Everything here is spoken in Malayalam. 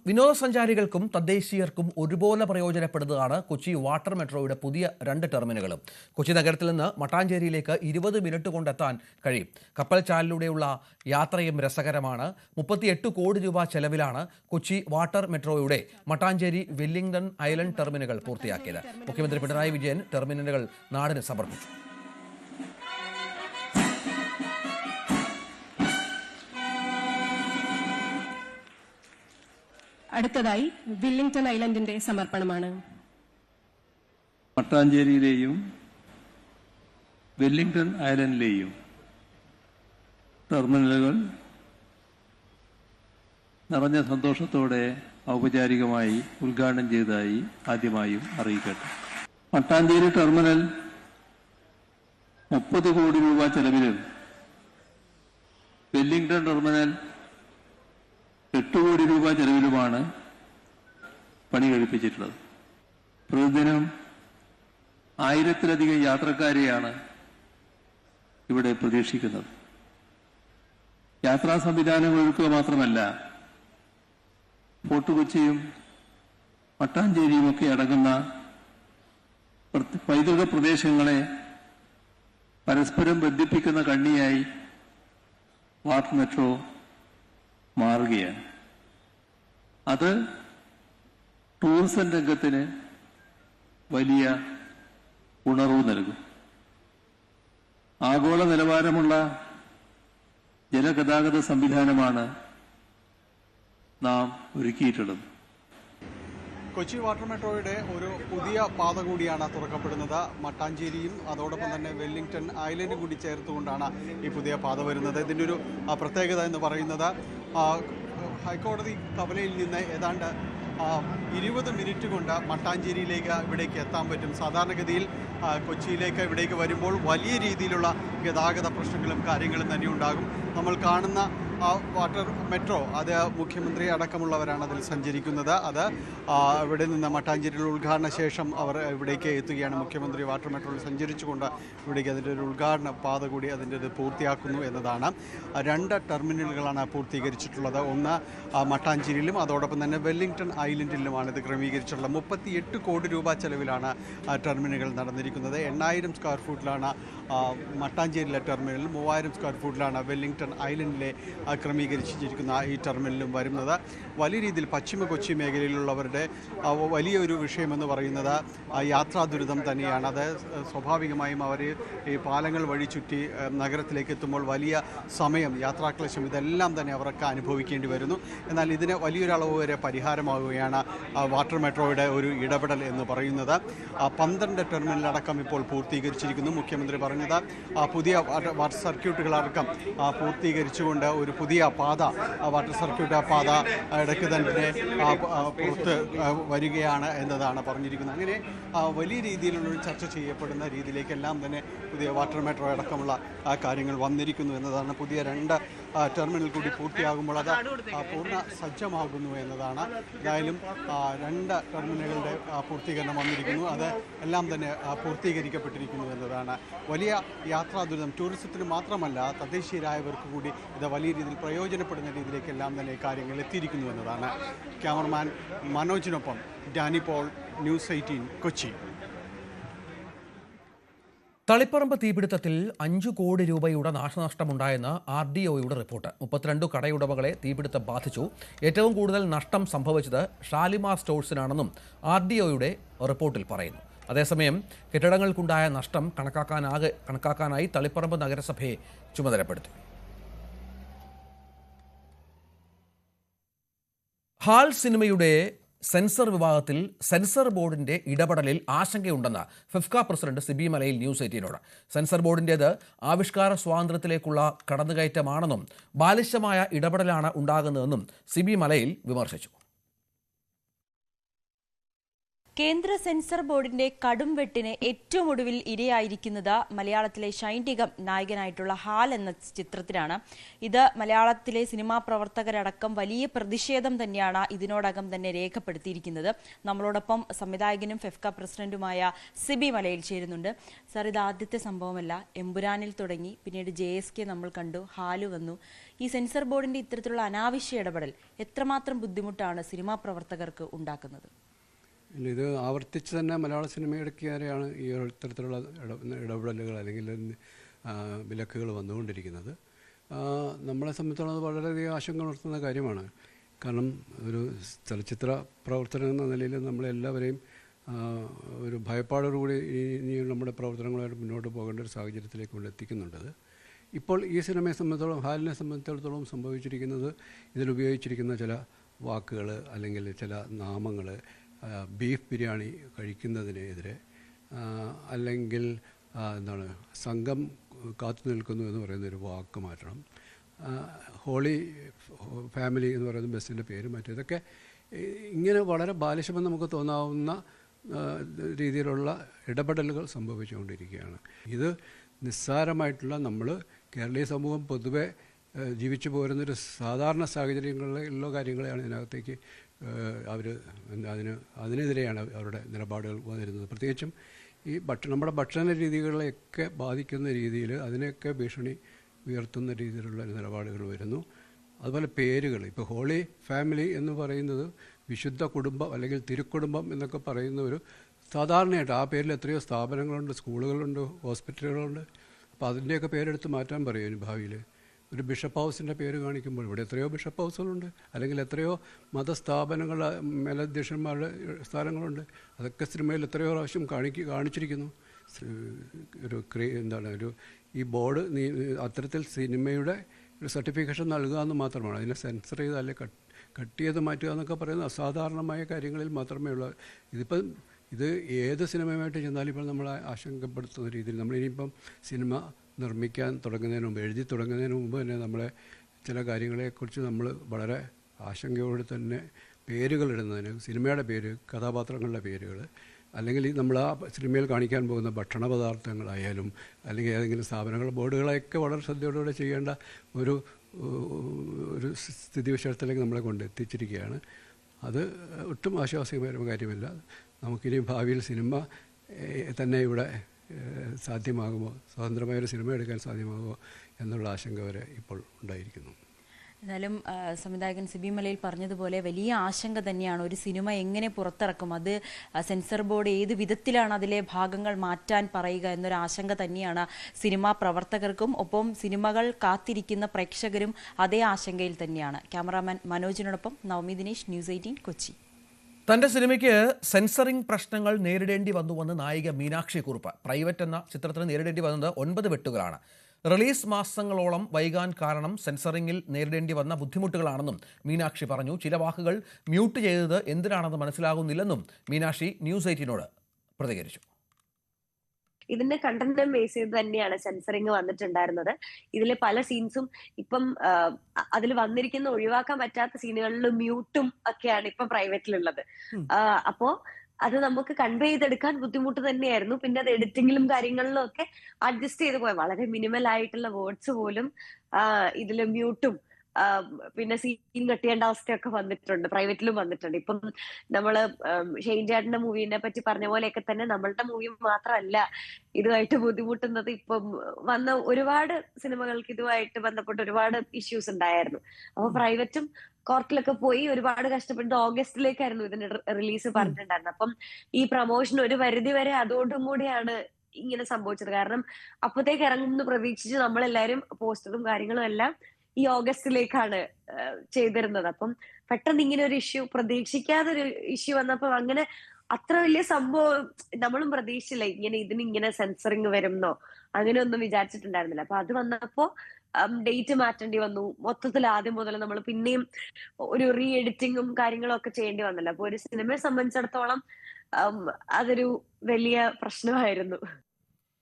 വിനോദസഞ്ചാരികൾക്കും തദ്ദേശീയർക്കും ഒരുപോലെ പ്രയോജനപ്പെടുന്നതാണ് കൊച്ചി വാട്ടർ മെട്രോയുടെ പുതിയ 2 ടെർമിനലുകളും. കൊച്ചി നഗരത്തിൽ നിന്ന് മട്ടാഞ്ചേരിയിലേക്ക് 20 മിനിറ്റ് കൊണ്ടെത്താൻ കഴിയും. കപ്പൽ ചാലിലൂടെയുള്ള യാത്രയും രസകരമാണ്. 38 കോടി രൂപ ചെലവിലാണ് കൊച്ചി വാട്ടർ മെട്രോയുടെ മട്ടാഞ്ചേരി വെല്ലിംഗ്ടൺ ഐലൻഡ് ടെർമിനലുകൾ പൂർത്തിയാക്കിയത്. മുഖ്യമന്ത്രി പിണറായി വിജയൻ ടെർമിനലുകൾ നാടിന് സമർപ്പിച്ചു. അടുത്തതായി വെല്ലിംഗ്ടൺ ഐലൻഡിന്റെ സമർപ്പണമാണ്. മട്ടാഞ്ചേരിയിലെയും വെല്ലിംഗ്ടൺ ഐലൻഡിലെയും ടെർമിനലുകൾ നിറഞ്ഞ സന്തോഷത്തോടെ ഔപചാരികമായി ഉദ്ഘാടനം ചെയ്തതായി ആദ്യമായും അറിയിക്കട്ടെ. മട്ടാഞ്ചേരി ടെർമിനൽ 30 കോടി രൂപ ചെലവിലും വെല്ലിംഗ്ടൺ ടെർമിനൽ 8 കോടി രൂപ ചെലവിലുമാണ് പണി കഴിപ്പിച്ചിട്ടുള്ളത്. പ്രതിദിനം 1000-ലധികം യാത്രക്കാരെയാണ് ഇവിടെ പ്രതീക്ഷിക്കുന്നത്. യാത്രാ സംവിധാനങ്ങൾ ഒരുക്കുക മാത്രമല്ല, ഫോർട്ട് കൊച്ചിയും മട്ടാഞ്ചേരിയും ഒക്കെ അടങ്ങുന്ന പൈതൃക പ്രദേശങ്ങളെ പരസ്പരം ബന്ധിപ്പിക്കുന്ന കണ്ണിയായി വാട്ടർ മെട്രോ മാറുകയാണ്. അത് ടൂറിസം രംഗത്തിന് വലിയ ഉണർവ് നൽകും. ആഗോള നിലവാരമുള്ള ജലഗതാഗത സംവിധാനമാണ് നാം ഒരുക്കിയിട്ടുള്ളത്. കൊച്ചി വാട്ടർ മെട്രോയുടെ ഒരു പുതിയ പാത കൂടിയാണ് തുറക്കപ്പെടുന്നത്. മട്ടാഞ്ചേരിയും അതോടൊപ്പം തന്നെ വെല്ലിംഗ്ടൺ ഐലൻഡും കൂടി ചേർത്തുകൊണ്ടാണ് ഈ പുതിയ പാത വരുന്നത്. ഇതിൻ്റെ ഒരു പ്രത്യേകത എന്ന് പറയുന്നത് ഹൈക്കോടതി കവലയിൽ നിന്ന് ഏതാണ്ട് 20 മിനിറ്റ് കൊണ്ട് മട്ടാഞ്ചേരിയിലേക്ക് ഇവിടേക്ക് എത്താൻ പറ്റും. സാധാരണഗതിയിൽ കൊച്ചിയിലേക്ക് ഇവിടേക്ക് വരുമ്പോൾ വലിയ രീതിയിലുള്ള ഗതാഗത പ്രശ്നങ്ങളും കാര്യങ്ങളും തന്നെ ഉണ്ടാകും. നമ്മൾ കാണുന്ന വാട്ടർ മെട്രോ അത് മുഖ്യമന്ത്രി അടക്കമുള്ളവരാണ് അതിൽ സഞ്ചരിക്കുന്നത്. അത് ഇവിടെ നിന്ന് മട്ടാഞ്ചേരിയിൽ ഉദ്ഘാടന ശേഷം അവർ ഇവിടേക്ക് എത്തുകയാണ്. മുഖ്യമന്ത്രി വാട്ടർ മെട്രോയിൽ സഞ്ചരിച്ചുകൊണ്ട് ഇവിടേക്ക് അതിൻ്റെ ഒരു ഉദ്ഘാടന പാത കൂടി അതിൻ്റെ ഇത് പൂർത്തിയാക്കുന്നു എന്നതാണ്. 2 ടെർമിനലുകളാണ് പൂർത്തീകരിച്ചിട്ടുള്ളത്. ഒന്ന് മട്ടാഞ്ചേരിയിലും അതോടൊപ്പം തന്നെ വെല്ലിംഗ്ടൺ ഐലൻഡിലുമാണ് ഇത് ക്രമീകരിച്ചിട്ടുള്ളത്. 38 കോടി രൂപ ചെലവിലാണ് ടെർമിനലുകൾ നടന്നിരിക്കുന്നത്. 8000 സ്ക്വയർ ഫീറ്റിലാണ് മട്ടാഞ്ചേരിയിലെ ടെർമിനൽ, 3000 സ്ക്വയർ ഫീറ്റിലാണ് വെല്ലിംഗ്ടൺ ഐലൻഡിലെ ക്രമീകരിച്ചിരിക്കുന്ന ഈ ടെർമിനലും വരുന്നത്. വലിയ രീതിയിൽ പശ്ചിമ കൊച്ചി മേഖലയിലുള്ളവരുടെ വലിയൊരു വിഷയമെന്ന് പറയുന്നത് യാത്രാ ദുരിതം തന്നെയാണ്. അത് സ്വാഭാവികമായും അവർ ഈ പാലങ്ങൾ വഴി ചുറ്റി നഗരത്തിലേക്ക് എത്തുമ്പോൾ വലിയ സമയം, യാത്രാക്ലേശം ഇതെല്ലാം തന്നെ അവർക്ക് അനുഭവിക്കേണ്ടി വരുന്നു. എന്നാൽ ഇതിന് വലിയൊരളവ് വരെ പരിഹാരമാവുകയാണ് വാട്ടർ മെട്രോയുടെ ഒരു ഇടപെടൽ എന്ന് പറയുന്നത്. 12 ടെർമിനലടക്കം ഇപ്പോൾ പൂർത്തീകരിച്ചിരിക്കുന്നു. മുഖ്യമന്ത്രി പറഞ്ഞത് പുതിയ വാട്ടർ സർക്യൂട്ടുകളടക്കം പൂർത്തീകരിച്ചുകൊണ്ട് ഒരു പുതിയ പാത, വാട്ടർ സർക്യൂട്ട് പാത ഇടയ്ക്ക് തന്നെ പുറത്ത് വരികയാണ് എന്നതാണ് പറഞ്ഞിരിക്കുന്നത്. അങ്ങനെ വലിയ രീതിയിലുള്ളൊരു ചർച്ച ചെയ്യപ്പെടുന്ന രീതിയിലേക്കെല്ലാം തന്നെ പുതിയ വാട്ടർ മെട്രോ അടക്കമുള്ള കാര്യങ്ങൾ വന്നിരിക്കുന്നു എന്നതാണ്. പുതിയ 2 ടെർമിനൽ കൂടി പൂർത്തിയാകുമ്പോൾ അത് പൂർണ്ണ സജ്ജമാകുന്നു എന്നതാണ്. എന്തായാലും 2 ടെർമിനലുകളുടെ പൂർത്തീകരണം വന്നിരിക്കുന്നു. അത് എല്ലാം തന്നെ പൂർത്തീകരിക്കപ്പെട്ടിരിക്കുന്നു എന്നതാണ്. വലിയ യാത്രാ ദുരിതം ടൂറിസത്തിന് മാത്രമല്ല, തദ്ദേശീയരായവർക്ക് കൂടി ഇത് വലിയ രീതിയിൽ പ്രയോജനപ്പെടുന്ന രീതിയിലേക്കെല്ലാം തന്നെ കാര്യങ്ങൾ എത്തിയിരിക്കുന്നു എന്നതാണ്. ക്യാമറമാൻ മനോജിനൊപ്പം ഡാനി പോൾ, ന്യൂസ് 18 കൊച്ചി. തളിപ്പറമ്പ് തീപിടുത്തത്തിൽ 5 കോടി രൂപയുടെ നാശനഷ്ടമുണ്ടായെന്ന് RDOയുടെ റിപ്പോർട്ട്. 32 കടയുടമകളെ തീപിടുത്തം ബാധിച്ചു. ഏറ്റവും കൂടുതൽ നഷ്ടം സംഭവിച്ചത് ഷാലിമാർ സ്റ്റോഴ്സിനാണെന്നും RDOയുടെ റിപ്പോർട്ടിൽ പറയുന്നു. അതേസമയം കെട്ടിടങ്ങൾക്കുണ്ടായ നഷ്ടം കണക്കാക്കാനായി തളിപ്പറമ്പ് നഗരസഭയെ ചുമതലപ്പെടുത്തി. ഹാൾ സിനിമയുടെ സെൻസർ വിഭാഗത്തിൽ സെൻസർ ബോർഡിന്റെ ഇടപെടലിൽ ആശങ്കയുണ്ടെന്ന് FEFKA president Sibi Malayil news 18നോട്. Sensor ബോർഡിന്റേത് ആവിഷ്കാര സ്വാതന്ത്ര്യത്തിലേക്കുള്ള കടന്നുകയറ്റമാണെന്നും ബാലിശമായ ഇടപെടലാണ് ഉണ്ടാകുന്നതെന്നും സിബി മലയിൽ വിമർശിച്ചു. കേന്ദ്ര സെൻസർ ബോർഡിന്റെ കടും വെട്ടിന് ഏറ്റവും ഒടുവിൽ ഇരയായിരിക്കുന്നത് മലയാളത്തിലെ ഷൈൻടികം നായകനായിട്ടുള്ള ഹാൽ എന്ന ചിത്രത്തിലാണ്. ഇത് മലയാളത്തിലെ സിനിമാ പ്രവർത്തകരടക്കം വലിയ പ്രതിഷേധം തന്നെയാണ് ഇതിനോടകം തന്നെ രേഖപ്പെടുത്തിയിരിക്കുന്നത്. നമ്മളോടൊപ്പം സംവിധായകനും ഫെഫ്ക പ്രസിഡന്റുമായ സിബി മലയിൽ ചേരുന്നുണ്ട്. സാർ, ഇത് ആദ്യത്തെ സംഭവമല്ല. എമ്പുരാനിൽ തുടങ്ങി, പിന്നീട് JSK നമ്മൾ കണ്ടു, ഹാല് വന്നു. ഈ സെൻസർ ബോർഡിന്റെ ഇത്തരത്തിലുള്ള അനാവശ്യ ഇടപെടൽ എത്രമാത്രം ബുദ്ധിമുട്ടാണ് സിനിമാ പ്രവർത്തകർക്ക് ഉണ്ടാക്കുന്നത്? ഇത് ആവർത്തിച്ച് തന്നെ മലയാള സിനിമയിടയ്ക്കേറെയാണ് ഈ ഇത്തരത്തിലുള്ള ഇടപെടലുകൾ അല്ലെങ്കിൽ വിലക്കുകൾ വന്നുകൊണ്ടിരിക്കുന്നത്. നമ്മളെ സംബന്ധിച്ചിടത്തോളം അത് വളരെയധികം ആശങ്ക ഉണർത്തുന്ന കാര്യമാണ്. കാരണം ഒരു ചലച്ചിത്ര പ്രവർത്തനം എന്ന നിലയിൽ നമ്മളെല്ലാവരെയും ഒരു ഭയപ്പാടോടുകൂടി ഇനി നമ്മുടെ പ്രവർത്തനങ്ങളുമായിട്ട് മുന്നോട്ട് പോകേണ്ട ഒരു സാഹചര്യത്തിലേക്ക് കൊണ്ട് എത്തിക്കുന്നുണ്ടത്. ഇപ്പോൾ ഈ സിനിമയെ സംബന്ധിച്ചിടത്തോളം, ഹാലിനെ സംബന്ധിച്ചിടത്തോളം സംഭവിച്ചിരിക്കുന്നത്, ഇതിലുപയോഗിച്ചിരിക്കുന്ന ചില വാക്കുകൾ അല്ലെങ്കിൽ ചില നാമങ്ങൾ, ബീഫ് ബിരിയാണി കഴിക്കുന്നതിനെതിരെ, അല്ലെങ്കിൽ സംഘം കാത്തു നിൽക്കുന്നു എന്ന് പറയുന്നൊരു വാക്ക് മാറ്റണം, ഹോളി ഫാമിലി എന്ന് പറയുന്ന ബസ്സിൻ്റെ പേര് മാറ്റും. ഇതൊക്കെ ഇങ്ങനെ വളരെ ബാലിശമെന്ന് നമുക്ക് തോന്നാവുന്ന രീതിയിലുള്ള ഇടപെടലുകൾ സംഭവിച്ചുകൊണ്ടിരിക്കുകയാണ്. ഇത് നിസ്സാരമായിട്ടുള്ള, നമ്മൾ കേരളീയ സമൂഹം പൊതുവെ ജീവിച്ചു പോരുന്നൊരു സാധാരണ സാഹചര്യങ്ങളിലുള്ള കാര്യങ്ങളെയാണ് ഇതിനകത്തേക്ക് അതിനെതിരെയാണ് അവരുടെ നിലപാടുകൾ വന്നിരുന്നത്. പ്രത്യേകിച്ചും ഈ നമ്മുടെ ഭക്ഷണ രീതികളെയൊക്കെ ബാധിക്കുന്ന രീതിയിൽ അതിനെയൊക്കെ ഭീഷണി ഉയർത്തുന്ന രീതിയിലുള്ള നിലപാടുകൾ വരുന്നു. അതുപോലെ പേരുകൾ, ഇപ്പോൾ ഹോളി ഫാമിലി എന്ന് പറയുന്നത് വിശുദ്ധ കുടുംബം അല്ലെങ്കിൽ തിരുക്കുടുംബം എന്നൊക്കെ പറയുന്ന ഒരു സാധാരണയായിട്ട് ആ പേരിൽ എത്രയോ സ്ഥാപനങ്ങളുണ്ട്, സ്കൂളുകളുണ്ട്, ഹോസ്പിറ്റലുകളുണ്ട്. അപ്പോൾ അതിൻ്റെയൊക്കെ പേരെടുത്ത് മാറ്റാൻ പറയും ഇനി ഭാവിയിൽ. ഒരു ബിഷപ്പ് ഹൗസിൻ്റെ പേര് കാണിക്കുമ്പോൾ ഇവിടെ എത്രയോ ബിഷപ്പ് ഹൗസുകളുണ്ട്, അല്ലെങ്കിൽ എത്രയോ മതസ്ഥാപനങ്ങൾ, മേലധ്യക്ഷന്മാരുടെ സ്ഥലങ്ങളുണ്ട്. അതൊക്കെ സിനിമയിൽ എത്രയോ പ്രാവശ്യം കാണിച്ചിരിക്കുന്നു. ഒരു ഈ ബോർഡ് അത്തരത്തിൽ സിനിമയുടെ ഒരു സർട്ടിഫിക്കേഷൻ നൽകുക എന്ന് മാത്രമാണ്. അതിനെ സെൻസർ ചെയ്ത് അല്ലെങ്കിൽ കട്ട് ചെയ്ത് മാറ്റുക എന്നൊക്കെ പറയുന്ന അസാധാരണമായ കാര്യങ്ങളിൽ മാത്രമേ ഉള്ളൂ. ഇത് ഏത് സിനിമയുമായിട്ട് ചെന്നാലും ഇപ്പോൾ നമ്മളെ ആശങ്കപ്പെടുത്തുന്ന രീതിയിൽ, നമ്മളിനിയിപ്പം സിനിമ നിർമ്മിക്കാൻ തുടങ്ങുന്നതിന് മുമ്പ്, എഴുതി തുടങ്ങുന്നതിന് മുമ്പ് തന്നെ നമ്മളെ ചില കാര്യങ്ങളെക്കുറിച്ച് നമ്മൾ വളരെ ആശങ്കയോടെ തന്നെ പേരുകൾ ഇടുന്നതിന്, സിനിമയുടെ പേര്, കഥാപാത്രങ്ങളുടെ പേരുകൾ, അല്ലെങ്കിൽ നമ്മൾ ആ സിനിമയിൽ കാണിക്കാൻ പോകുന്ന ഭക്ഷണ പദാർത്ഥങ്ങളായാലും അല്ലെങ്കിൽ ഏതെങ്കിലും സ്ഥാപനങ്ങൾ, ബോർഡുകളെയൊക്കെ വളരെ ശ്രദ്ധയോടുകൂടെ ചെയ്യേണ്ട ഒരു സ്ഥിതിവിശേഷത്തിലേക്ക് നമ്മളെ കൊണ്ട് എത്തിച്ചിരിക്കുകയാണ്. അത് ഒട്ടും ആശ്വാസകരമായ കാര്യമില്ല. നമുക്കിനി ഭാവിയിൽ സിനിമ തന്നെ ഇവിടെ സാധ്യമാകുമോ, സ്വതന്ത്രമായൊരു സിനിമ എടുക്കാൻ സാധ്യമാകുമോ എന്നുള്ള ആശങ്ക വരെ ഇപ്പോൾ ഉണ്ടായിരിക്കുന്നു. എന്നാലും സംവിധായകൻ സിബി മലയിൽ പറഞ്ഞതുപോലെ വലിയ ആശങ്ക തന്നെയാണ്. ഒരു സിനിമ എങ്ങനെ പുറത്തിറക്കും, അത് സെൻസർ ബോർഡ് ഏത് വിധത്തിലാണ് അതിലെ ഭാഗങ്ങൾ മാറ്റാൻ പറയുക എന്നൊരു ആശങ്ക തന്നെയാണ് സിനിമാ പ്രവർത്തകർക്കും. ഒപ്പം സിനിമകൾ കാത്തിരിക്കുന്ന പ്രേക്ഷകരും അതേ ആശങ്കയിൽ തന്നെയാണ്. ക്യാമറാമാൻ മനോജിനോടൊപ്പം നവമി ദിനേശ്, ന്യൂസ് 18 കൊച്ചി. തന്റെ സിനിമയ്ക്ക് സെൻസറിംഗ് പ്രശ്നങ്ങൾ നേരിടേണ്ടി വന്നുവെന്ന് നായിക മീനാക്ഷി കുറുപ്പ്. പ്രൈവറ്റ് എന്ന ചിത്രത്തിന് നേരിടേണ്ടി വന്നത് 9 വെട്ടുകളാണ്. റിലീസ് മാസങ്ങളോളം വൈകാൻ കാരണം സെൻസറിംഗിൽ നേരിടേണ്ടി വന്ന ബുദ്ധിമുട്ടുകളാണെന്നും മീനാക്ഷി പറഞ്ഞു. ചില വാക്കുകൾ മ്യൂട്ട് ചെയ്തത് എന്തിനാണെന്ന് മനസ്സിലാകുന്നില്ലെന്നും മീനാക്ഷി ന്യൂസ് 18നോട് പ്രതികരിച്ചു. ഇതിന്റെ കണ്ടന്റ് ബേസ് ചെയ്ത് തന്നെയാണ് സെൻസറിങ് വന്നിട്ടുണ്ടായിരുന്നത്. ഇതിലെ പല സീൻസും ഇപ്പം അതിൽ വന്നിരിക്കുന്ന ഒഴിവാക്കാൻ പറ്റാത്ത സീനുകളിൽ മ്യൂട്ടും ഒക്കെയാണ് ഇപ്പം പ്രൈവറ്റിലുള്ളത്. അപ്പോ അത് നമുക്ക് കൺവേ ചെയ്തെടുക്കാൻ ബുദ്ധിമുട്ട് തന്നെയായിരുന്നു. പിന്നെ അത് എഡിറ്റിംഗിലും കാര്യങ്ങളിലും ഒക്കെ അഡ്ജസ്റ്റ് ചെയ്ത് പോയ വളരെ മിനിമൽ ആയിട്ടുള്ള വേർഡ്സ് പോലും ഇതില് മ്യൂട്ടും പിന്നെ സീൻ കട്ട് ചെയ്യേണ്ട അവസ്ഥയൊക്കെ വന്നിട്ടുണ്ട്, പ്രൈവറ്റിലും വന്നിട്ടുണ്ട്. ഇപ്പം നമ്മള് ഷെയ്ൻ ചേട്ടന്റെ മൂവിനെ പറ്റി പറഞ്ഞ പോലെയൊക്കെ തന്നെ നമ്മളുടെ മൂവി മാത്രമല്ല ഇതുമായിട്ട് ബുദ്ധിമുട്ടുന്നത്. ഇപ്പം വന്ന ഒരുപാട് സിനിമകൾക്ക് ഇതുമായിട്ട് ബന്ധപ്പെട്ട് ഒരുപാട് ഇഷ്യൂസ് ഉണ്ടായിരുന്നു. അപ്പൊ പ്രൈവറ്റും കോർട്ടിലൊക്കെ പോയി ഒരുപാട് കഷ്ടപ്പെട്ട് ഓഗസ്റ്റിലേക്കായിരുന്നു ഇതിന്റെ റിലീസ് പറഞ്ഞിട്ടുണ്ടായിരുന്നത്. അപ്പം ഈ പ്രൊമോഷൻ ഒരു പരിധി വരെ അതുകൊണ്ടും കൂടിയാണ് ഇങ്ങനെ സംഭവിച്ചത്. കാരണം അപ്പത്തേക്ക് ഇറങ്ങുമെന്ന് പ്രതീക്ഷിച്ച് നമ്മളെല്ലാരും പോസ്റ്ററും കാര്യങ്ങളും എല്ലാം ഈ ഓഗസ്റ്റിലേക്കാണ് ചെയ്തിരുന്നത്. അപ്പം പെട്ടെന്ന് ഇങ്ങനെ ഒരു ഇഷ്യൂ, പ്രതീക്ഷിക്കാതെ ഒരു ഇഷ്യൂ വന്നപ്പോ അങ്ങനെ അത്ര വലിയ സംഭവം നമ്മളും പ്രതീക്ഷിച്ചില്ല. ഇതിനിങ്ങനെ സെൻസറിങ് വരുന്നോ അങ്ങനെ ഒന്നും വിചാരിച്ചിട്ടുണ്ടായിരുന്നില്ല. അപ്പൊ അത് വന്നപ്പോ ഡേറ്റ് മാറ്റേണ്ടി വന്നു. മൊത്തത്തിൽ ആദ്യം മുതൽ നമ്മൾ പിന്നെയും ഒരു റീ എഡിറ്റിങ്ങും കാര്യങ്ങളും ഒക്കെ ചെയ്യേണ്ടി വന്നല്ലോ. അപ്പൊ ഒരു സിനിമയെ സംബന്ധിച്ചിടത്തോളം അതൊരു വലിയ പ്രശ്നമായിരുന്നു.